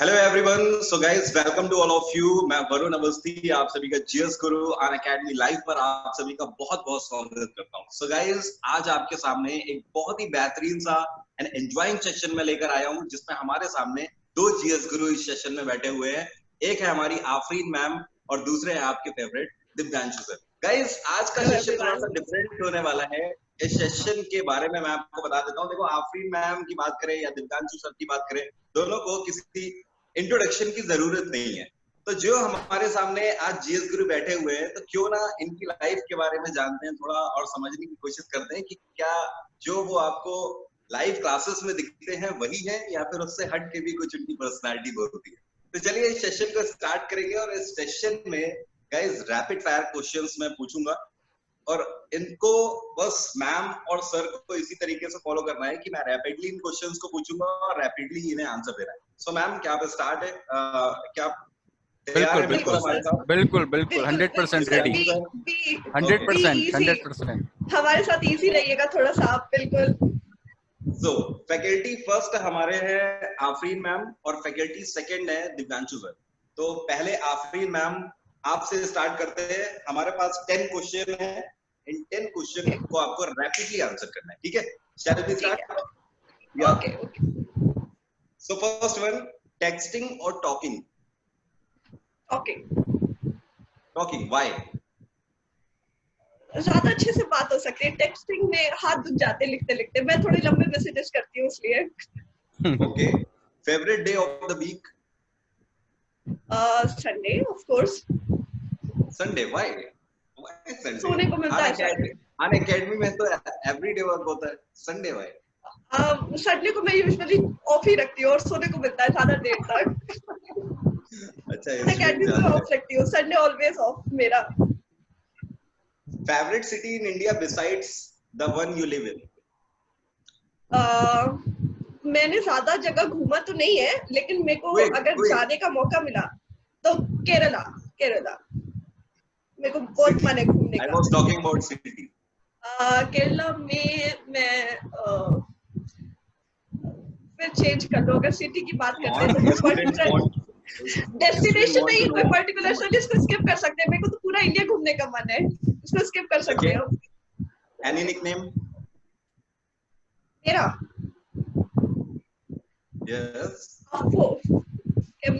Hello everyone, so guys welcome to all of you. मैं वरुण अवस्थी आप सभी का जीएस गुरु अन अकेडमी लाइव पर आप सभी का बहुत बहुत स्वागत करता हूं। सो गाइस, आज आपके सामने एक बहुत ही बेहतरीन सा एंड एंजॉयिंग सेशन में लेकर आया हूं, जिसमें हमारे सामने दो जीएस गुरु इस सेशन में बैठे हुए हैं। एक है हमारी आफरीन मैम और दूसरे हैं आपके फेवरेट दिव्यांशु सर। गाइस, आज का सेशन थोड़ा सा डिफरेंट होने वाला है। इस सेशन के बारे में मैं आपको बता देता हूँ। देखो, आफरीन मैम की बात करें या दिव्यांशु सर की बात करें, दोनों को किसी इंट्रोडक्शन की जरूरत नहीं है। तो जो हमारे सामने आज जीएस गुरु बैठे हुए हैं, तो क्यों ना इनकी लाइफ के बारे में जानते हैं थोड़ा और समझने की कोशिश करते हैं कि क्या जो वो आपको लाइव क्लासेस में दिखते हैं वही है या फिर उससे हट के भी कुछ उनकी पर्सनालिटी होती है। तो चलिए इस सेशन को स्टार्ट करेंगे और इस सेशन में गाइस रैपिड फायर क्वेश्चंस मैं पूछूंगा और इनको बस मैम और सर को इसी तरीके से फॉलो करना है कि मैं रैपिडली इन क्वेश्चंस को पूछूंगा और रैपिडली इन्हें आंसर देना है। सो मैम, क्या आप स्टार्ट है? क्या बिल्कुल बिल्कुल बिल्कुल बिल्कुल 100% रेडी। 100% हमारे साथ इजी रहिएगा थोड़ा सा आप। बिल्कुल। सो फैकल्टी फर्स्ट हमारे हैं आफरीन मैम और फैकल्टी सेकंड है दिव्यांशु सर। तो पहले आफरीन मैम आपसे स्टार्ट करते हैं। हमारे पास 10 क्वेश्चन है। इन 10 क्वेश्चन को आपको रैपिडली आंसर करना है, ठीक है? Shall we start? Okay okay. So first one, texting और टॉकिंग? ओके। Talking, why? ज्यादा अच्छे से बात हो सकती है। टेक्सटिंग में हाथ दुख जाते लिखते लिखते। मैं थोड़े लंबे मैसेजेस करती हूँ इसलिए। Okay. Favourite day of the week? Sunday of course. Sunday, why? Sunday सोने को मिलता है। अन अकेडमी में तो एवरीडे वर्क होता है, संडे व्हाई? संडे को मैं यूजुअली ऑफ ही रखती हूँ और सोने को मिलता है ज्यादा देर तक। अच्छा, अकेडमी में ऑफ रखती हूँ। संडे ऑलवेज ऑफ मेरा। Favourite city in India besides the one you live in? मैंने ज्यादा जगह घूमा तो नहीं है, लेकिन मेरे को अगर जाने का मौका मिला तो केरला। मेरे को बहुत मन है घूमने का। I was talking about city. Kerala में मैं फिर चेंज कर लो। अगर सिटी की बात करते हैं तो डेस्टिनेशन नहीं, कोई पर्टिकुलर सिटी इसको स्किप कर सकते हैं। मेरे को तो पूरा इंडिया घूमने का मन है, इसको स्किप कर सकते हो। Any nickname? मेरा? Yes. अफ्फो।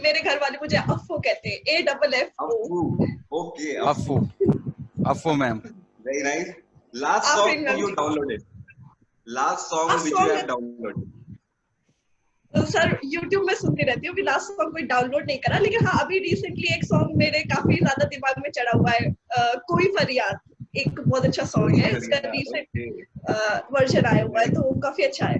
मेरे घर वाले मुझे अफ्फो कहते हैं। AFFO। Okay. AFFO ma'am. Very nice. Last song you downloaded? Last song which you have downloaded? Sir YouTube में सुनती रहती हूँ। अभी लास्ट सॉन्ग कोई डाउनलोड नहीं करा, लेकिन हाँ अभी रिसेंटली एक सॉन्ग मेरे काफी ज्यादा दिमाग में चढ़ा हुआ है। कोई फरियाद एक बहुत अच्छा सॉन्ग है। इसका रिसेंट वर्जन आया हुआ है तो काफी अच्छा है।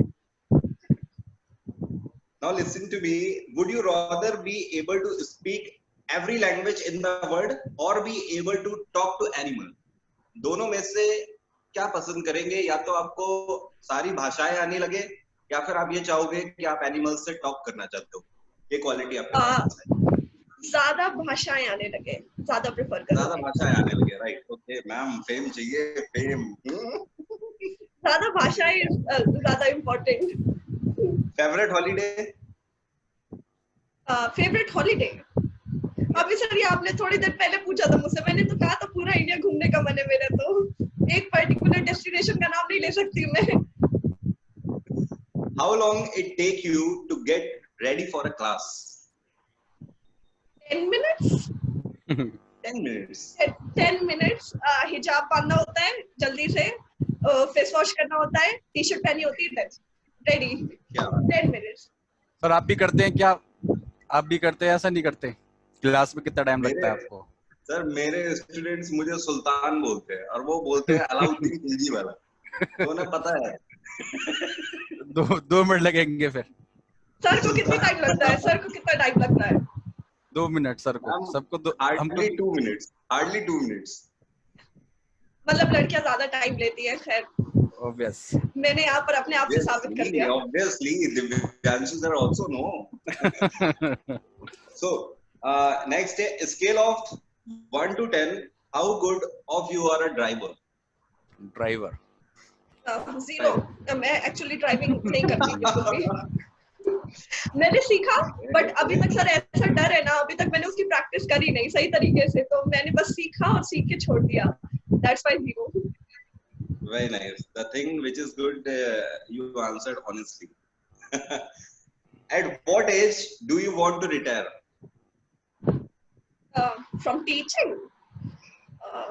Now listen to me. Would you rather be able to speak every language in the world or be able to talk to anyone? दोनों में से क्या पसंद करेंगे? या तो आपको सारी भाषाएं आने लगे या फिर आप ये चाहोगे कि आप एनिमल्स से टॉक करना चाहते हो? ये क्वालिटी आपके पास है? ज्यादा भाषाएं आने लगे, ज्यादा प्रेफर करूंगी। ज्यादा भाषाएं आने लगे, राइट? ओके मैम, फेम चाहिए, फेम। ज्यादा भाषाएं ज्यादा important. Favourite holiday? Favourite holiday अभी सर ये आपने थोड़ी देर पहले पूछा था मुझसे। मैंने तो कहा था पूरा इंडिया घूमने का मन है मेरा, तो एक पर्टिकुलर डेस्टिनेशन का नाम नहीं ले सकती मैं। How long it take you to get ready for a class? 10 minutes. 10 minutes. 10 minutes. हिजाब बांधना होता है जल्दी से, फेस वॉश करना होता है, टी शर्ट पहनी होती है, रेडी। 10 minutes. सर आप भी करते हैं क्या? आप भी करते हैं? ऐसा नहीं करते? क्लास में कितना टाइम लगता है आपको? सर मेरे स्टूडेंट्स मुझे सुल्तान बोलते हैं और वो बोलते हैं अलाउद्दीन खिलजी वाला। तो उन्हें पता है। 2 मिनट लगेंगे फिर। सर को कितना टाइम लगता है? सर को कितना टाइम लगता है? 2 मिनट सर को। सबको हार्डली 2 मिनट्स। Hardly 2 minutes. मतलब लड़कियां ज्यादा टाइम लेती हैं। खैर ऑब्वियस, मैंने यहाँ पर अपने आप से साबित कर दिया। Obviously, Divyanshu sir also know. So, next is scale of 1 to 10. How good of you are a driver? Driver. 0. मैं एक्चुअली ड्राइविंग नहीं करती बिल्कुल भी। मैंने सीखा, बट अभी तक सर ऐसा डर है ना, अभी तक मैंने उसकी प्रैक्टिस करी नहीं सही तरीके से, तो मैंने बस सीखा और सीख के छोड़ दिया. That's why 0. Very nice. The thing which is good, you answered honestly. At what age do you want to retire? From teaching,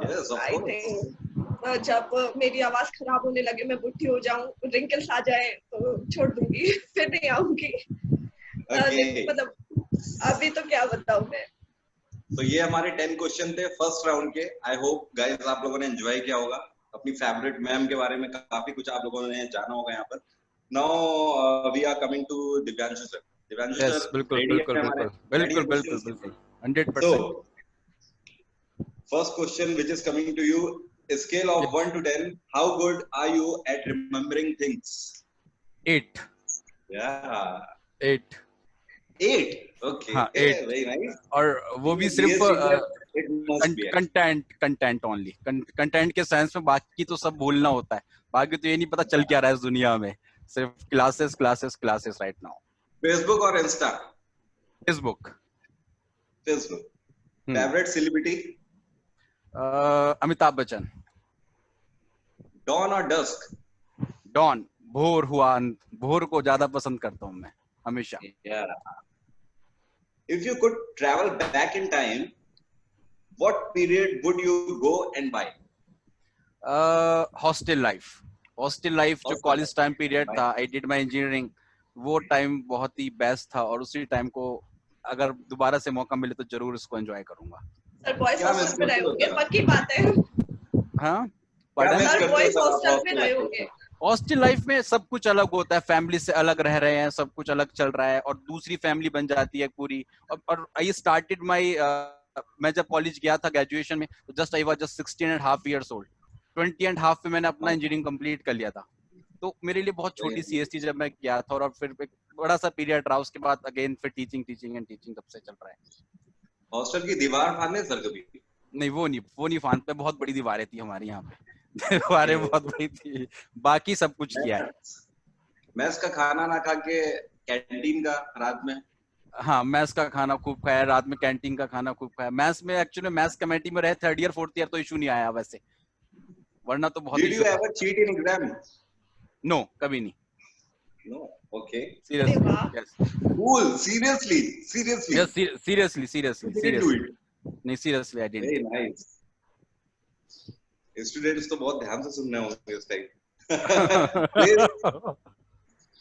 Yes, of I course. think जब मेरी आवाज खराब होने लगे, मैं बुढ़ी हो जाऊं, रिंकल्स आ जाए, तो छोड़ दूंगी. फिर नहीं आऊंगी. Okay. मतलब अभी तो क्या बताऊं मैं. तो ये हमारे 10 क्वेश्चन थे फर्स्ट राउंड के. आई होप गाइस आप लोगों ने एंजॉय किया होगा. अपनी फेवरेट मैम के बारे में काफी कुछ आप लोगों ने जाना होगा यहाँ पर. Now we are coming to Divyanshu sir. Divyanshu yes, sir बिल्कुल रेडी बिल्कुल है हमारे? बिल्कुल Ready है बिल्कुल questions? बिल्कुल बिल्कुल 100%. So, first question which is coming to you, a scale of 1 to 10, how good are you at remembering things? 8. Yeah. 8. 8. Okay. हाँ, 8. Very nice. और वो भी सिर्फ It must be. Content only. Content के साइंस में बाकी तो सब भूलना होता है. बाकी तो ये नहीं पता चल क्या रहा है इस दुनिया में. सिर्फ classes classes classes right now. Facebook or Insta? Facebook. Facebook. Favorite celebrity? Amitabh Bachchan. Dawn or dusk? Dawn. भोर को ज्यादा पसंद करता हूँ मैं हमेशा. Yeah. If you could travel back in time, what period would you go and buy? Hostel life जो Hostel college life. Time period Right. था. I did my engineering. वो टाइम बहुत ही बेस्ट था और उसी टाइम को अगर दोबारा से मौका मिले तो जरूर इसको एंजॉय करूंगा. सर बॉयज क्या हॉस्टल miss में रहे करते हो होंगे, सर? पक्की बात है. हाँ, क्या पढ़ा. miss सर करते हो बॉयज सर आप हॉस्टल में hostel रहे life होंगे. को? हॉस्टल लाइफ में सब कुछ अलग होता है. फैमिली से अलग रह रहे हैं, सब कुछ अलग चल रहा है और दूसरी फैमिली बन जाती है पूरी. और आई स्टार्टेड माई मैं जब कॉलेज गया था ग्रेजुएशन में तो just I was just 16.5 years old. 20.5 में मैंने अपना इंजीनियरिंग कंप्लीट कर लिया था. तो मेरे लिए बहुत छोटी सी एज थी जब मैं गया था. और फिर एक बड़ा सा पीरियड रहा. उसके बाद अगेन फिर टीचिंग तब से चल रहा है. हॉस्टल की दीवार फाड़ने सर कभी? नहीं, वो नहीं फानते. बहुत बड़ी दीवारें थी हमारी यहाँ पे. दीवारें बहुत बड़ी थी. बाकी सब कुछ किया है. मैस का खाना ना खा के कैंटीन का रात में? हाँ, मैथ्स का खाना खूब खाया. रात में कैंटीन का खाना खूब खाया. मैथ्स में एक्चुअली मैथ्स कमेटी में रहे 3rd ईयर 4th ईयर तो इशू नहीं आया वैसे, वरना तो बहुत Did इशू you था. ever cheat in exam? No, कभी नहीं. No. Okay. सीरियसली. वाह. Yes. Cool. Seriously. Yes, seriously. You didn't do it. नहीं, seriously I didn't. Very nice. Students तो बहुत ध्यान से सुन रहे होंगे इस टाइम.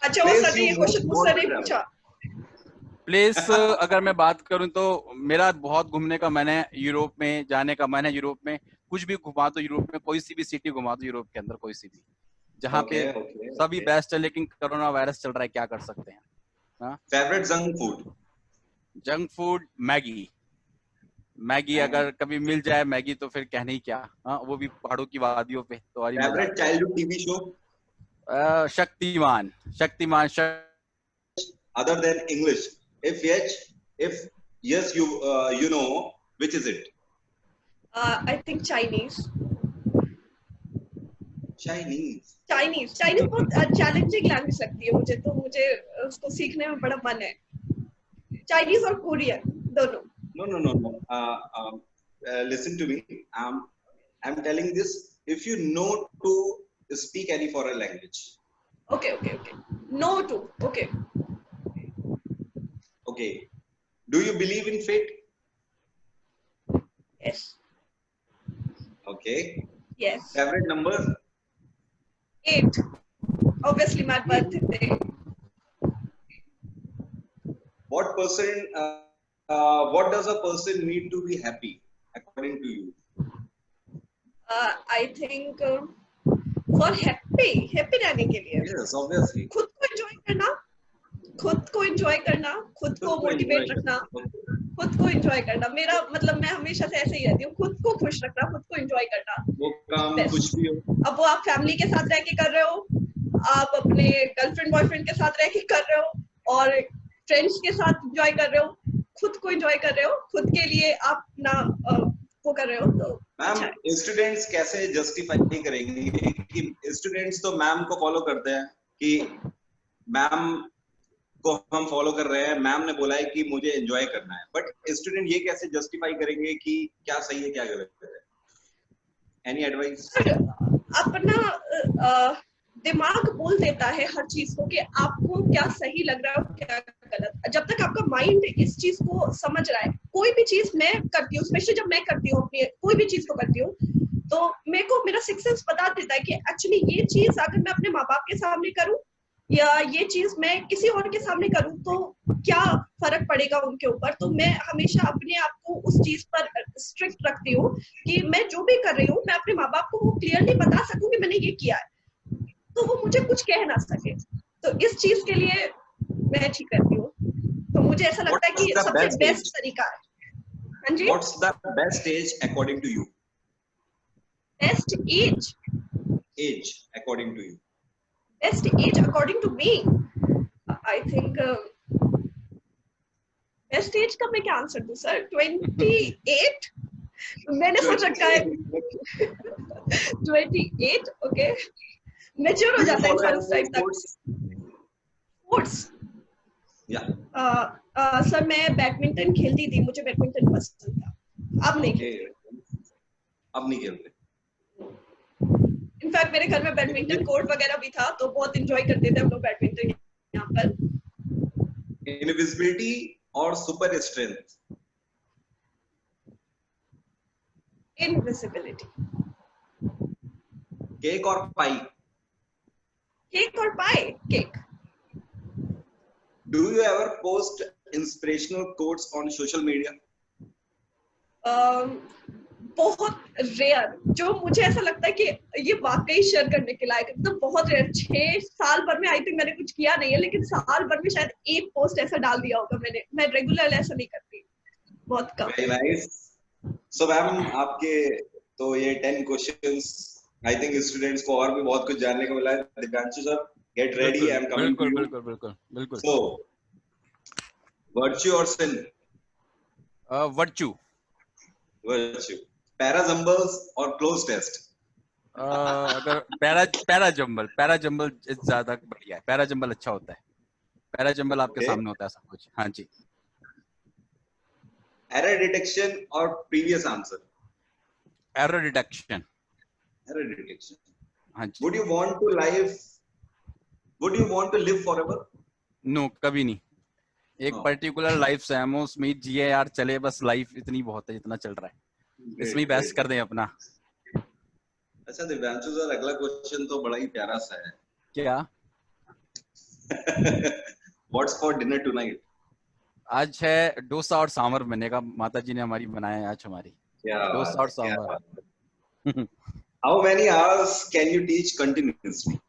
अच्छा, वो सर ने ये क्वेश्चन मुझसे नहीं पूछा. प्लेस अगर मैं बात करूं तो मेरा बहुत घूमने का मन है. यूरोप में जाने का मन है. यूरोप में कुछ भी घुमा दो. यूरोप में कोई सी भी सिटी घुमा दो. यूरोप के अंदर कोई सी भी जहाँ पे सभी बेस्ट है. लेकिन कोरोना वायरस चल रहा है, क्या कर सकते हैं. Favourite junk food? मैगी अगर कभी मिल जाए मैगी तो फिर कहने ही क्या. हाँ, वो भी पहाड़ों की वादियों पे तो और ही मजा. Favourite childhood TV show? Shaktimaan. Other than English, if yes, you know, which is it? I think Chinese Chinese बहुत चैलेंजिंग लैंग्वेज लगती है मुझे, तो मुझे उसको सीखने में बड़ा मन है. चाइनीज और कोरियन दोनों. No. Listen to me. I'm telling this. If you know to speak any foreign language. Okay. No to. Okay. Do you believe in fate? Yes. Okay. Yes. Favorite number? 8. Obviously, my birthday. What does a person need to be happy, according to you? I think for happy रहने के लिए. Yes, obviously. खुद को enjoy करना, खुद को motivate रखना, खुद को enjoy करना. मेरा मतलब मैं हमेशा से ऐसे ही रहती हूँ. खुद को खुश रखना, खुद को enjoy करना. वो काम कुछ भी हो. अब वो आप फैमिली के साथ रह के कर रहे हो, आप अपने गर्लफ्रेंड बॉयफ्रेंड के साथ रह के कर रहे हो, और फ्रेंड्स के साथ एंजॉय कर रहे हो, खुद को एंजॉय कर रहे हो, खुद के लिए आप ना वो कर रहे हो. तो मैम स्टूडेंट्स कैसे जस्टिफाई करेंगे कि स्टूडेंट्स तो मैम को फॉलो करते हैं कि मैम को हम फॉलो कर रहे हैं, मैम ने बोला है कि मुझे एंजॉय करना है, बट स्टूडेंट ये कैसे जस्टिफाई करेंगे कि क्या सही है क्या गलत है? Any advice? अपना दिमाग बोल देता है हर चीज को कि आपको क्या सही लग रहा है और क्या गलत। जब तक आपका माइंड इस चीज को समझ रहा है, कोई भी चीज मैं करती हूँ, स्पेशली जब मैं करती हूँ अपनी कोई भी चीज को करती हूँ, तो मेरे को मेरा सिक्स सेंस बता देता है कि एक्चुअली ये चीज अगर मैं अपने माँ बाप के सामने करूँ या ये चीज मैं किसी और के सामने करूँ तो क्या फर्क पड़ेगा उनके ऊपर। तो मैं हमेशा अपने आप को उस चीज पर स्ट्रिक्ट रखती हूँ कि मैं जो भी कर रही हूँ मैं अपने माँ बाप को वो क्लियरली बता सकूं कि मैंने ये किया है, तो वो मुझे कुछ कह ना सके। तो इस चीज के लिए मैं ठीक करती हूँ। तो मुझे ऐसा लगता है कि सबसे बेस्ट तरीका है। हाँ जी। What's the best age according to you? Best age? Age according to you? Best age according to me, I think best age का मैं क्या आंसर दूं सर? 28 मैंने सोच रखा है। 28 ओके, मैच्योर हो जाता है इंसान उस टाइम तक। स्पोर्ट्स या सर मैं बैडमिंटन खेलती थी, मुझे बैडमिंटन पसंद था। अब नहीं खेलती। अब नहीं खेलते। इनफैक्ट मेरे घर में बैडमिंटन कोर्ट वगैरह भी था, तो बहुत एंजॉय करते थे हम लोग बैडमिंटन यहाँ पर। इनविजिबिलिटी और सुपर स्ट्रेंथ? इनविजिबिलिटी। केक और पाई? केक और पाई। Cake. Do you ever post inspirational quotes on social media? बहुत रेयर, जो मुझे ऐसा लगता है कि ये वाकई शेयर करने के लायक है, तो बहुत रेयर। 6 साल भर में आई थिंक मैंने कुछ किया नहीं है, लेकिन साल भर में शायद एक पोस्ट ऐसा डाल दिया होगा मैंने। मैं रेगुलर ऐसा नहीं करती, बहुत कम। Very nice. So मैम आपके तो ये 10 क्वेश्चंस आई थिंक स्टूडेंट्स को और भी बहुत कुछ जानने को मिला है। Divyanshu sir, get ready, I am coming to you. बिल्कुल बिल्कुल बिल्कुल। So virtue और sin? वर्च्यू। Virtue. पैराजंबल्स और क्लोज टेस्ट? अगर पैराजंबल ज्यादा बढ़िया है। पैराजंबल अच्छा होता है। पैराजंबल आपके सामने होता है सब कुछ। हाँ जी। एरर डिटेक्शन और previous answer? Error detection. Error detection. हाँ जी। Would you want to live forever? No, कभी नहीं। एक पर्टिकुलर लाइफ से हम उसमें जिए यार, चले बस। लाइफ इतनी बहुत है जितना चल रहा है, इसमें ही बेस्ट कर दें अपना। अच्छा दिव्यांशु सर, अगला क्वेश्चन तो बड़ा ही प्यारा सा है। क्या? What's for dinner tonight? आज है डोसा और सांभर बनेगा। माता जी ने हमारी बनाया है आज हमारी डोसा और sambar. How many hours can you teach continuously?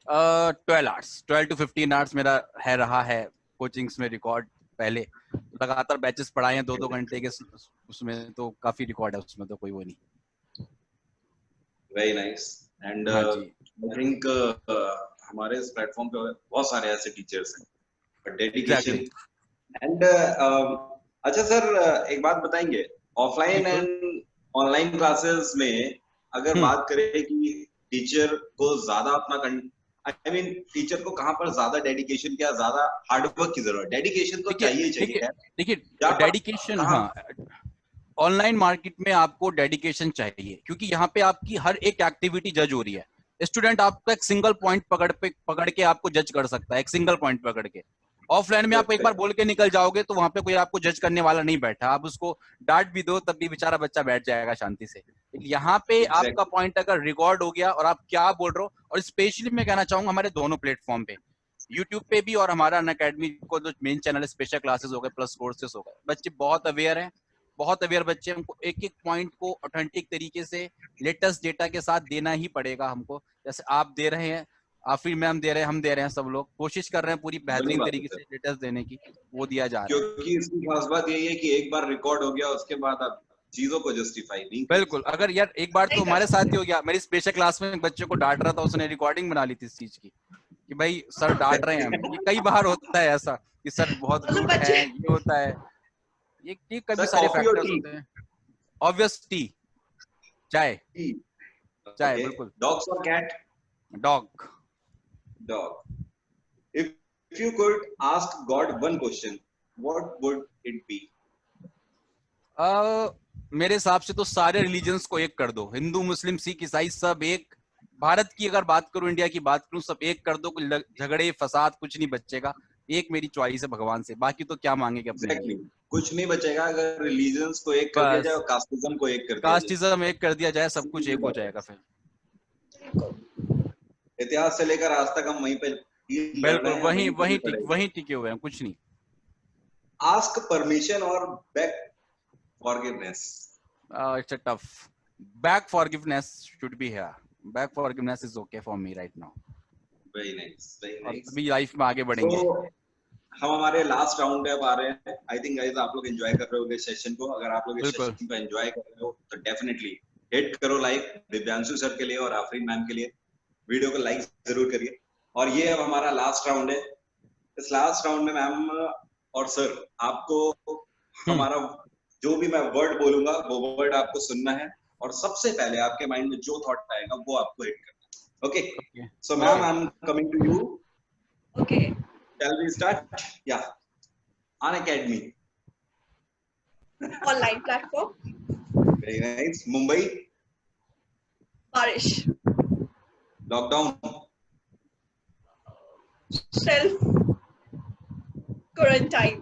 12 hours, 12 to 15 hours मेरा रहा है कोचिंग्स में रिकॉर्ड। पहले लगातार बैचेस पढ़ाए हैं 2-2 घंटे के, उसमें तो काफी रिकॉर्ड है, उसमें तो कोई वो नहीं। Very nice. And हाँ I think हमारे इस प्लेटफॉर्म पे बहुत सारे ऐसे टीचर्स हैं, डेडिकेशन एंड अच्छा सर, एक बात बताएंगे, ऑफलाइन एंड ऑनलाइन क्लासेस में अगर बात करें कि टीचर को ज्यादा अपना टीचर को कहाँ पर ज्यादा डेडिकेशन या ज्यादा हार्डवर्क की जरूरत? डेडिकेशन तो चाहिए चाहिए। देखिए डेडिकेशन, हाँ, ऑनलाइन मार्केट में आपको डेडिकेशन चाहिए, क्योंकि यहाँ पे आपकी हर एक एक्टिविटी जज हो रही है। स्टूडेंट आपका एक सिंगल पॉइंट पकड़ के आपको जज कर सकता है, एक सिंगल पॉइंट पकड़ के। ऑफलाइन में आप एक बार बोल के निकल जाओगे तो वहां पे कोई आपको जज करने वाला नहीं बैठा। आप उसको डांट भी दो तब भी बेचारा बच्चा बैठ जाएगा शांति से। यहाँ पे आपका पॉइंट अगर रिकॉर्ड हो गया और आप क्या बोल रहे हो, और स्पेशली मैं कहना चाहूंगा हमारे दोनों प्लेटफॉर्म पे, यूट्यूब पे भी और हमारा अनअकैडमी को जो मेन चैनल है, स्पेशल क्लासेस हो गए, प्लस कोर्सेस हो गए, बच्चे बहुत अवेयर हैं, बहुत अवेयर बच्चे। हमको एक एक पॉइंट को ऑथेंटिक तरीके से लेटेस्ट डेटा के साथ देना ही पड़ेगा हमको। जैसे आप दे रहे हैं, आफिर मैम दे रहे हैं, हम दे रहे हैं, सब लोग कोशिश कर रहे हैं पूरी बेहतरीन तरीके से लेटेस्ट देने की, वो दिया जा रहा है। क्योंकि इसकी खास बात यही है कि एक बार रिकॉर्ड हो गया उसके बाद आप चीजों को जस्टिफाई नहीं। बिल्कुल, अगर यार एक बार तो हमारे साथ ही हो गया। मेरी स्पेशल क्लास में एक बच्चे को डांट रहा था, उसने रिकॉर्डिंग बना ली थी इस चीज की कि भाई सर डांट रहे हैं। ये कई बार होता है ऐसा कि सर बहुत रूड है, ये होता है, ये कभी सारे फैक्टर्स होते हैं। ऑब्वियस टी, चाय। बिल्कुल। डॉग्स और cat? Dog. If if you could ask God one question, what would it be? मेरे हिसाब से तो सारे रिलीजन्स को एक कर दो, हिंदू मुस्लिम सिख ईसाई सब एक। भारत की अगर बात करूं, इंडिया की बात करूं, सब एक कर दो, झगड़े फसाद कुछ नहीं बचेगा। एक मेरी चॉइस है भगवान से, बाकी तो क्या मांगेंगे अपने Exactly. कुछ नहीं बचेगा अगर रिलीजन्स को एक कर दिया जाए और कास्टिज्म को एक कर दिया जाए। कास्टिज्म एक कर दिया जाए, सब कुछ एक हो जाएगा फिर। इतिहास से लेकर आज तक हम वहीं पे बिल्कुल वहीं टिके हुए हैं, कुछ नहीं। आस्क परमिशन और back forgiveness. It's a tough. Back forgiveness should be here. Back forgiveness is okay for me right now. Very nice, very nice. अभी लाइफ में आगे बढ़ेंगे। तो हम हमारे लास्ट राउंड पे अब आ रहे हैं। आई थिंक गाइस आप लोग एंजॉय कर रहे होगे सेशन को। अगर आप लोग इस सेशन को एंजॉय कर रहे हो तो डेफिनेटली हिट करो लाइक दिव्यांशु सर के लिए और आफरीन मैम के लिए। वीडियो को लाइक जरूर करिए। और ये अब हमारा लास्ट राउंड है। इस लास्ट राउंड में मैम और सर आपको हमारा जो भी मैं वर्ड बोलूंगा वो वर्ड आपको सुनना है और सबसे पहले आपके माइंड में जो थॉट आएगा वो आपको हिट करना है। Okay, so ma'am I am coming to you. Okay, shall we start? Yeah, Unacademy. Online platform. Very nice. Mumbai. बारिश। Lockdown. Self quarantine.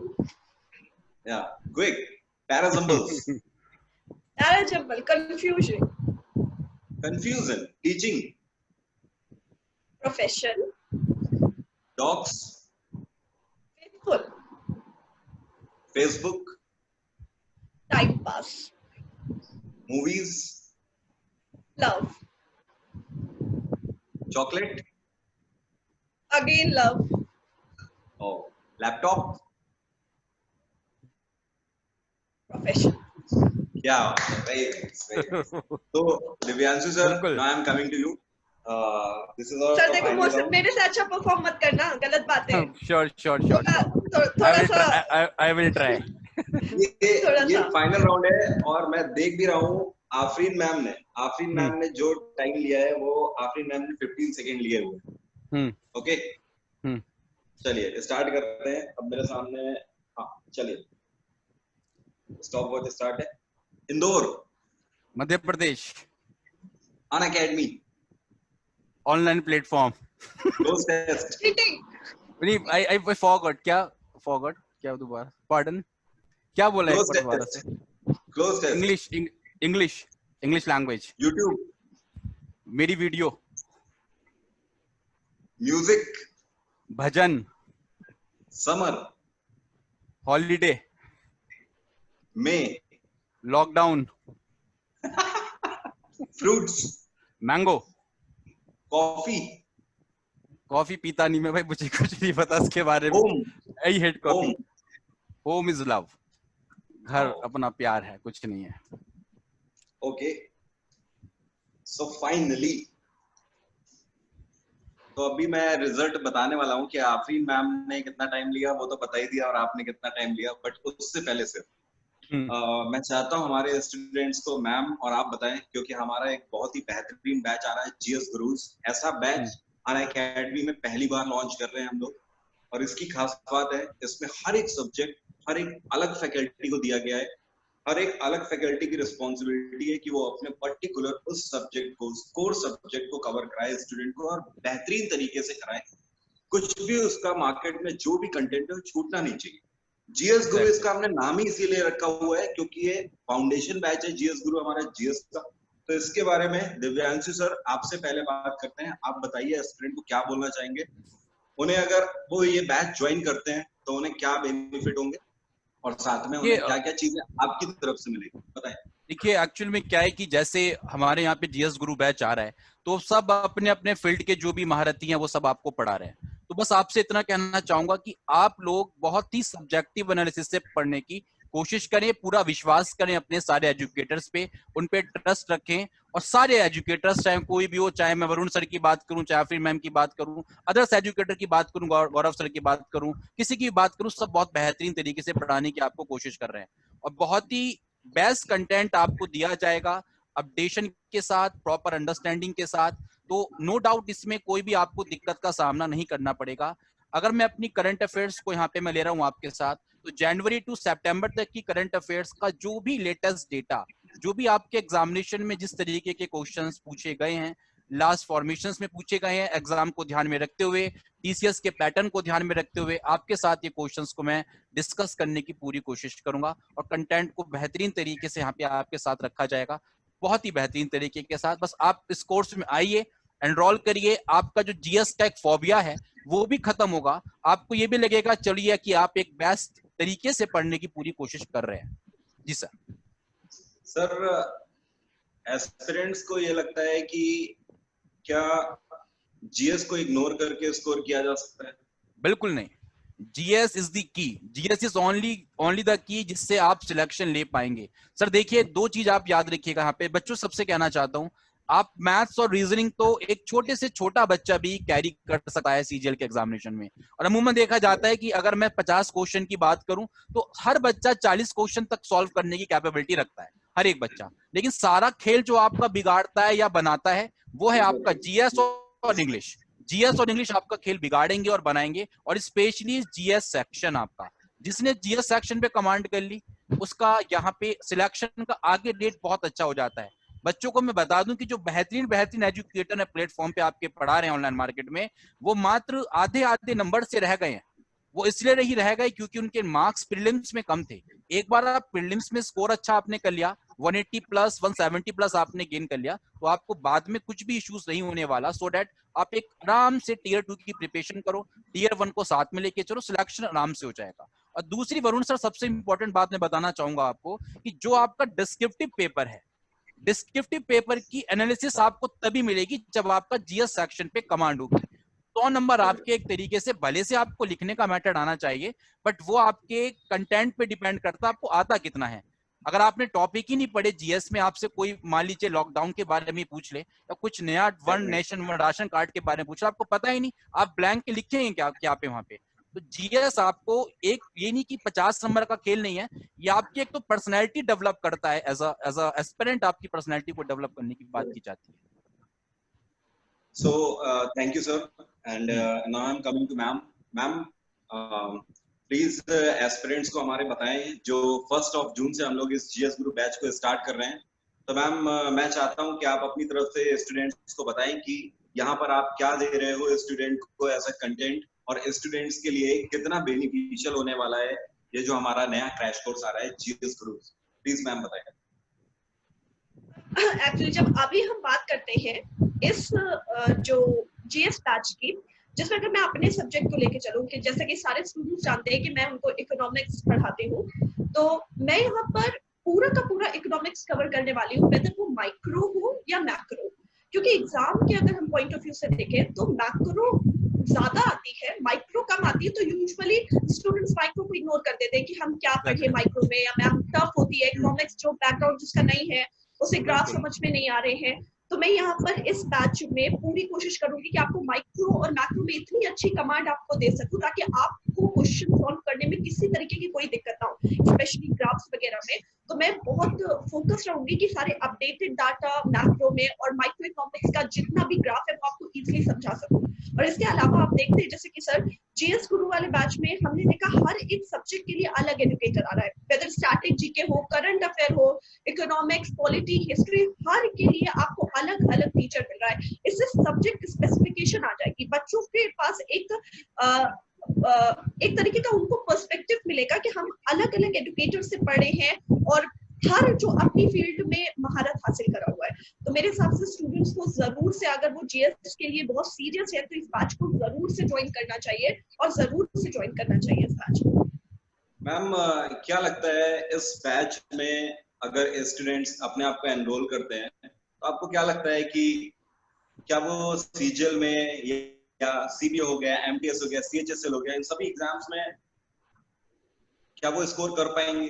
Yeah, quick. Parasymbols. Parasymbol, confusion. Confusion. Teaching. Profession. Dogs. Faithful. Facebook. Time pass. Movies. Love. Chocolate. Again love. Oh, laptop. Profession. क्या very nice, very nice. So Divyanshu sir, now I am coming to you. This is our sir देखो final round. मेरे से अच्छा perform मत करना, गलत बात है। Sure. थोड़ा सा I will try. ये फाइनल राउंड है और मैं देख भी रहा हूँ आफरीन मैम ने जो टाइम लिया है वो आफरीन मैम ने 15 सेकंड लिए हुए। ओके, चलिए स्टार्ट करते हैं। अब मेरे सामने हाँ चलिए स्टॉप वॉच स्टार्ट है। Indore. Madhya Pradesh. Unacademy. Online platform. Close test. Cheating. I forgot क्या दोबारा, पार्डन क्या बोला एक बार दोबारा से। Cloze test. English language. YouTube. मेरी video. Music. Bhajan. Summer. Holiday. May. Lockdown. Fruits. Mango. Coffee पीता नहीं मैं भाई, मुझे कुछ नहीं पता इसके बारे में। I hate coffee. Home is love. घर अपना प्यार है, कुछ नहीं है। ओके, सो फाइनली तो अभी मैं रिजल्ट बताने वाला हूँ कि आफरीन मैम ने कितना टाइम लिया वो तो बता ही दिया और आपने कितना टाइम लिया, बट उससे पहले से मैं चाहता हूँ हमारे स्टूडेंट्स को मैम और आप बताएं, क्योंकि हमारा एक बहुत ही बेहतरीन बैच आ रहा है जीएस गुरुज। ऐसा बैच अनअकैडमी में पहली बार लॉन्च कर रहे हैं हम लोग और इसकी खास बात है इसमें हर एक सब्जेक्ट हर एक अलग फैकल्टी को दिया गया है। हर एक अलग फैकल्टी की रिस्पॉन्सिबिलिटी है कि वो अपने पर्टिकुलर उस सब्जेक्ट को, कोर सब्जेक्ट को कवर कराए स्टूडेंट को और बेहतरीन तरीके से कराए। कुछ भी उसका मार्केट में जो भी कंटेंट है छूटना नहीं चाहिए। जीएस गुरु इसका हमने नाम ही इसीलिए रखा हुआ है क्योंकि ये फाउंडेशन बैच है जीएस गुरु हमारा जीएस का। तो इसके बारे में दिव्यांशु सर आपसे पहले बात करते हैं। आप बताइए स्टूडेंट को क्या बोलना चाहेंगे, उन्हें अगर वो ये बैच ज्वाइन करते हैं तो उन्हें क्या बेनिफिट होंगे और साथ में उन्हें क्या क्या चीजें आपकी तरफ से मिलेगी, बताएं। देखिए एक्चुअल में क्या है कि जैसे हमारे यहाँ पे जीएस गुरु बैच आ रहा है तो सब अपने अपने फील्ड के जो भी महारथी हैं वो सब आपको पढ़ा रहे हैं। तो बस आपसे इतना कहना चाहूंगा कि आप लोग बहुत ही सब्जेक्टिव एनालिसिस से पढ़ने की कोशिश करें, पूरा विश्वास करें अपने सारे एजुकेटर्स पे, उन पे ट्रस्ट रखें और सारे एजुकेटर्स चाहे कोई भी हो, चाहे मैं वरुण सर की बात करूं, चाहे आफरीन मैम की बात करूं, अदर्स एजुकेटर की बात करूं, गौरव सर की बात करूं, किसी की बात करूं, सब बहुत बेहतरीन तरीके से पढ़ाने की आपको कोशिश कर रहे हैं और बहुत ही बेस्ट कंटेंट आपको दिया जाएगा अपडेशन के साथ, प्रॉपर अंडरस्टैंडिंग के साथ। तो नो डाउट इसमें कोई भी आपको दिक्कत का सामना नहीं करना पड़ेगा। अगर मैं अपनी करंट अफेयर्स को यहाँ पे मैं ले रहा हूँ आपके साथ, तो जनवरी टू सितंबर तक की करंट अफेयर्स का जो भी लेटेस्ट डेटा, जो भी आपके एग्जामिनेशन में जिस तरीके के क्वेश्चंस पूछे गए हैं, लास्ट फॉर्मेशंस में पूछे गए हैं, एग्जाम को ध्यान में रखते हुए, टीसीएस के पैटर्न को ध्यान में रखते हुए, आपके साथ ये क्वेश्चंस को मैं डिस्कस करने की पूरी कोशिश करूंगा और कंटेंट को बेहतरीन तरीके से यहाँ पे आपके साथ रखा जाएगा, बहुत ही बेहतरीन तरीके के साथ। बस आप इस कोर्स में आइए, एनरोल करिए, आपका जो जीएस का एक फोबिया है वो भी खत्म होगा, आपको ये भी लगेगा चलिए कि आप एक बेस्ट तरीके से पढ़ने की पूरी कोशिश कर रहे हैं। जी सर। सर, एस्पिरेंट्स को ये लगता है कि क्या जीएस को इग्नोर करके स्कोर किया जा सकता है? बिल्कुल नहीं, GS is the key, GS is only the key जिससे आप सिलेक्शन ले पाएंगे। सर देखिए, दो चीज आप याद रखिएगा यहाँ पे, बच्चों सबसे कहना चाहता हूँ, आप मैथ्स और रीजनिंग तो एक छोटे से छोटा बच्चा भी कैरी कर सकता है सीजीएल के एग्जामिनेशन में, और अमूमन देखा जाता है कि अगर मैं 50 क्वेश्चन की बात करूं तो हर बच्चा 40 क्वेश्चन तक सॉल्व करने की कैपेबिलिटी रखता है, हर एक बच्चा। लेकिन सारा खेल जो आपका बिगाड़ता है या बनाता है वो है आपका जीएस और इंग्लिश। जीएस और इंग्लिश आपका खेल बिगाड़ेंगे और बनाएंगे, और स्पेशली जीएस सेक्शन आपका, जिसने जीएस सेक्शन पे कमांड कर ली उसका यहाँ पे सिलेक्शन का आगे डेट बहुत अच्छा हो जाता है। बच्चों को मैं बता दूं कि जो बेहतरीन बेहतरीन एजुकेटर है प्लेटफॉर्म पे आपके पढ़ा रहे हैं ऑनलाइन मार्केट में, वो मात्र आधे नंबर से रह गए हैं। वो इसलिए नहीं रह गए क्योंकि उनके मार्क्स प्रीलिम्स में कम थे। एक बार आप प्रीलिम्स में स्कोर अच्छा आपने कर लिया, 180 प्लस 170 प्लस आपने गेन कर लिया, तो आपको बाद में कुछ भी इश्यूज नहीं होने वाला। सो दैट आप एक आराम से टीयर 2 की प्रिपरेशन करो, टीयर 1 को साथ में लेके चलो, सिलेक्शन आराम से हो जाएगा। और दूसरी वरुण सर, सबसे इंपॉर्टेंट बात मैं बताना चाहूंगा आपको कि जो आपका डिस्क्रिप्टिव पेपर है, डिस्क्रिप्टिव पेपर की एनालिसिस आपको तभी मिलेगी जब आपका जीएस सेक्शन पे कमांड होगी। 100 नंबर आपके एक तरीके से, भले से आपको लिखने का मेथड आना चाहिए, बट वो आपके कंटेंट पे डिपेंड करता है आपको आता कितना है। अगर आपने टॉपिक ही नहीं पढ़े जीएस में, आपसे कोई मान लीजिए लॉकडाउन के बारे में पूछ ले या कुछ नया वन नेशन राशन कार्ड के बारे में पूछ ले, आपको पता ही नहीं, आप ब्लैंक के लिखेंगे क्या क्या पे वहां पे। तो जीएस आपको एक, ये नहीं कि 50 नंबर का खेल नहीं है, ये आपकी एक तो पर्सनैलिटी डेवलप करता है, एज अ एस्पिरेंट आपकी पर्सनैलिटी को डेवलप करने की बात की जाती है। So thank you sir, and now I'm coming to ma'am. Ma'am, please aspirants को हमारे बताएं, जो 1 जून से हम लोग इस जीएस ग्रुप बैच को स्टार्ट कर रहे हैं, तो मैम मैं चाहता हूं कि आप अपनी तरफ से स्टूडेंट्स को बताएं कि यहाँ पर आप क्या दे रहे हो स्टूडेंट को ऐसा कंटेंट, और स्टूडेंट्स के लिए कितना बेनिफिशियल होने वाला है ये जो हमारा नया क्रैश कोर्स आ रहा है जीएस ग्रुप। प्लीज मैम बताएं। एक्चुअली जब अभी हम बात करते हैं इस जो जीएस बैच की, जिसमें अगर मैं अपने सब्जेक्ट को लेके चलूं, कि जैसे कि सारे स्टूडेंट्स जानते हैं कि मैं उनको इकोनॉमिक्स पढ़ाती हूँ, तो मैं यहाँ पर पूरा का पूरा इकोनॉमिक्स कवर करने वाली हूँ, वेदर वो माइक्रो हो या मैक्रो। क्योंकि एग्जाम के अगर हम पॉइंट ऑफ व्यू से देखें तो मैक्रो ज्यादा आती है, माइक्रो कम आती है। तो यूजुअली स्टूडेंट्स माइक्रो को इग्नोर कर देते हैं कि हम क्या पढ़े माइक्रो में, या मैम टफ होती है इकोनॉमिक्स, जो बैकग्राउंड जिसका नहीं है उसे ग्राफ समझ में नहीं आ रहे हैं। तो मैं यहाँ पर इस बैच में पूरी कोशिश करूंगी कि आपको माइक्रो और मैक्रो में इतनी अच्छी कमांड आपको दे सकूं ताकि आपको क्वेश्चन सॉल्व करने में किसी तरीके की कोई दिक्कत ना हो, स्पेशली ग्राफ्स वगैरह में। तो मैं बहुत फोकस रहूंगी कि सारे अपडेटेड डाटा मैक्रो में और माइक्रो इकोनॉमिक्स का जितना भी ग्राफ है वो आपको इजीली समझा सकूं। और इसके अलावा आप देखते हैं जैसे कि सर जीएस गुरु वाले बैच में हमने देखा हर एक सब्जेक्ट के लिए अलग एजुकेटर आ रहा है, वेदर स्टैटिक जीके हो, करंट अफेयर हो, इकोनॉमिक्स, पॉलिटी, हिस्ट्री, हर के लिए आपको अलग अलग टीचर मिल रहा है। इससे सब्जेक्ट स्पेसिफिकेशन आ जाएगी, बच्चों के पास एक तरीके का उनको पर्सपेक्टिव मिलेगा कि हम अलग अलग एजुकेटर से पढ़े हैं और हर जो अपनी फील्ड में महारत हासिल करा हुआ है। तो मेरे हिसाब से स्टूडेंट्स को जरूर से, अगर वो जीएस के लिए बहुत सीरियस है तो इस बैच को जरूर से ज्वाइन करना चाहिए और जरूर से ज्वाइन करना चाहिए इस बैच को। मैम क्या लगता है इस बैच में अगर स्टूडेंट्स अपने आप को एनरोल करते हैं तो आपको क्या लगता है कि क्या वो सीजीएल में या सीबीओ हो गया, एमटीएस हो गया, सीएचएसएल हो गया, इन सभी एग्जाम्स में क्या वो स्कोर कर पाएंगे?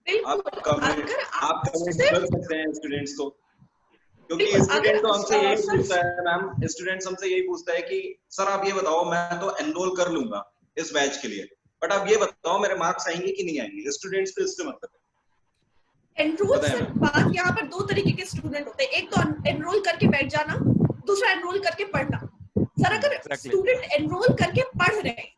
आप कमेंट कर सकते हैं स्टूडेंट्स को, क्योंकि स्टूडेंट तो हमसे यही पूछता है मैम, स्टूडेंट्स हमसे यही पूछता है कि सर आप ये बताओ, मैं तो एनरोल कर लूंगा इस बैच के लिए, बट आप ये बताओ मेरे मार्क्स आएंगे कि नहीं आएंगे। स्टूडेंट्स तो इससे मतलब एनरोल से बात, यहाँ पर दो तरीके के स्टूडेंट होते हैं, एक तो एनरोल करके बैठ जाना, दूसरा एनरोल करके पढ़ना। सर अगर स्टूडेंट एनरोल करके पढ़ रहे हैं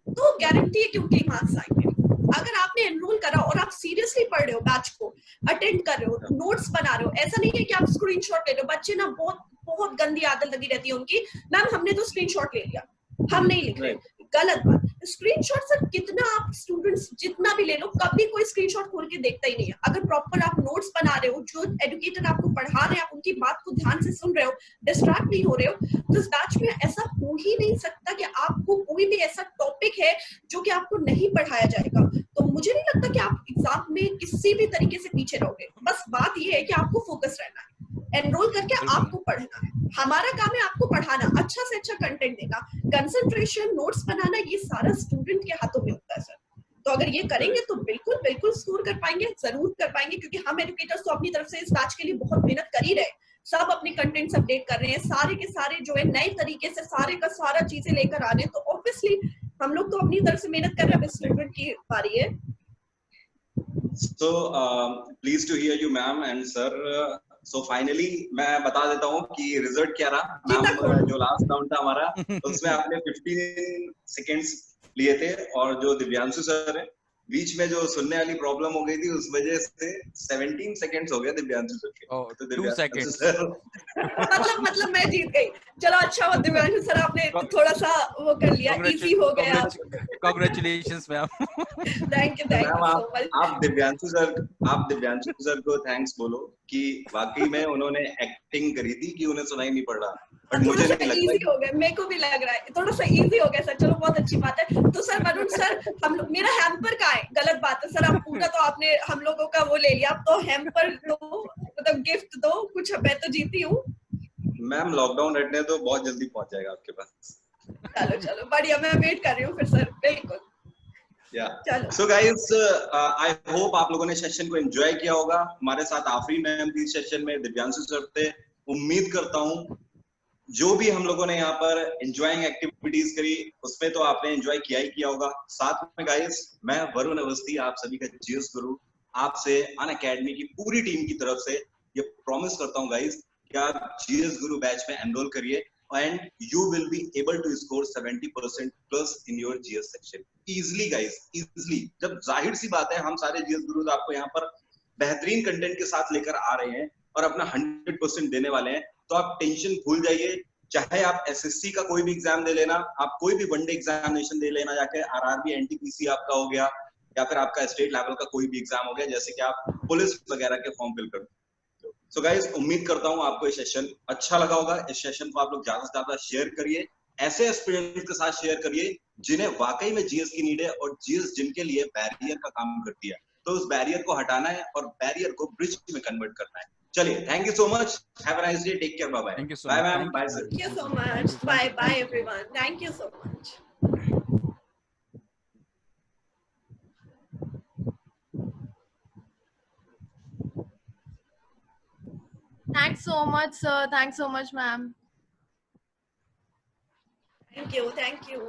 तो गारंटी है कि उनके मार्क्स आएंगे। अगर आपने एनरोल करा और आप सीरियसली पढ़ रहे हो, बैच को अटेंड कर रहे हो, नोट्स बना रहे हो, ऐसा नहीं है कि आप स्क्रीनशॉट ले रहे हो। बच्चे ना बहुत गंदी आदत लगी रहती है उनकी, मैम हमने तो स्क्रीनशॉट ले लिया, हम नहीं लिख रहे। गलत बात। स्क्रीनशॉट सर कितना आप स्टूडेंट्स जितना भी ले लो, कभी कोई स्क्रीनशॉट खोल के देखता ही नहीं है। अगर प्रॉपर आप नोट्स बना रहे हो, जो एजुकेटर आपको पढ़ा रहे हैं, आप उनकी बात को ध्यान से सुन रहे हो, डिस्ट्रैक्ट नहीं हो रहे हो, तो इस बैच में ऐसा हो ही नहीं सकता कि आपको कोई भी ऐसा टॉपिक है जो कि आपको नहीं पढ़ाया जाएगा। तो मुझे नहीं लगता कि आप एग्जाम में किसी भी तरीके से पीछे रहोगे। बस बात ये है कि आपको फोकस रहना है, एनरोल करके आपको पढ़ना है। हमारा काम है आपको पढ़ाना, अच्छा से अच्छा कंटेंट देना, कंसंट्रेशन, नोट्स बनाना, ये सारा स्टूडेंट के हाथों में होता है सर। तो अगर ये करेंगे तो बिल्कुल बिल्कुल स्कोर कर पाएंगे, जरूर कर पाएंगे, क्योंकि हम एजुकेटर्स तो अपनी तरफ से इस बैच के लिए बहुत मेहनत कर ही रहे हैं। सब अपने कंटेंट्स अपडेट कर रहे हैं, सारे के सारे जो है नए तरीके से सारे का सारा चीजें लेकर आ रहे हैं। तो ऑब्वियसली हम लोग तो अपनी तरफ से मेहनत कर रहे हैं, स्टूडेंट की बारी है। So pleased to hear you ma'am and sir. So finally मैं बता देता हूँ कि रिजल्ट क्या रहा। मैम जो लास्ट राउंड था हमारा उसमें आपने 15 सेकेंड्स लिए थे, और जो दिव्यांशु सर है बीच में जो सुनने वाली प्रॉब्लम हो गई थी उस वजह से 17 सेकेंड्स हो गए दिव्यांशु सर के। तो दिव्यांशु सर मतलब मैं जीत गई। चलो अच्छा हुआ दिव्यांशु सर आपने थोड़ा सा वो कर लिया, इजी हो गया। Congratulations ma'am. Thank you so much. आप दिव्यांशु सर को थैंक्स बोलो कि वाकई में उन्होंने एक्टिंग करी थी कि उन्हें सुनाई नहीं पड़ रहा, बट मुझे नहीं लगता। इजी हो गया, मेरे को भी लग रहा है थोड़ा सा इजी हो गया सर। चलो बहुत अच्छी बात है। तो सर वरुण सर, हम लोग, मेरा हैम्पर कहाँ है? गलत बात है सर, आप पूरा तो आपने हम लोगों का वो ले लिया, आप तो हैम्पर दो, मतलब गिफ्ट दो कुछ। मैं तो जीती हूँ मैम, लॉकडाउन रटने तो बहुत जल्दी पहुंच जाएगा आपके पास। चलो बढ़िया, मैं वेट कर रही हूँ फिर सर। बिल्कुल। So guys, I hope आप लोगों ने सेशन को एंजॉय किया होगा। हमारे साथ आफरीन मैम थी सेशन में, दिव्यांशु सर थे। उम्मीद करता हूँ जो भी हम लोगों ने यहाँ पर एंजॉयिंग एक्टिविटीज करी उसमें तो आपने एंजॉय किया ही किया होगा। साथ में गाइस, मैं वरुण अवस्थी आप सभी का जीएस गुरु आपसे अनअकैडमी की पूरी टीम की तरफ से ये प्रॉमिस करता हूँ गाइस कि आप जीएस गुरु बैच में एनरोल करिए and you will be able to score 70% plus in your GS section easily guys, easily। जब जाहिर सी बात है हम सारे GS गुरुज आपको यहाँ पर बेहतरीन कंटेंट के साथ लेकर आ रहे हैं और अपना 100% देने वाले हैं, तो आप टेंशन भूल जाइए। चाहे आप एसएससी का कोई भी एग्जाम दे लेना, आप कोई भी वनडे एग्जामिनेशन दे लेना जाके, आरआरबी एनटीपीसी आपका हो गया, या फिर आपका स्टेट लेवल का कोई भी एग्जाम हो गया, जैसे कि आप पुलिस वगैरह के फॉर्म फिल कर। सो गाइस, उम्मीद करता हूँ आपको ये सेशन अच्छा लगा होगा। इस सेशन को आप लोग ज्यादा से ज्यादा शेयर करिए, ऐसे एस्पिरेंट्स के साथ शेयर करिए जिन्हें वाकई में जीएस की नीड है और जीएस जिनके लिए बैरियर का काम करती है। तो उस बैरियर को हटाना है और बैरियर को ब्रिज में कन्वर्ट करना है। चलिए, thank you so much, have a nice day, take care, bye bye. Bye ma'am, bye sir. Thank you so much, bye bye everyone, thank you so much. Thanks so much, sir. Thanks so much, ma'am. Thank you.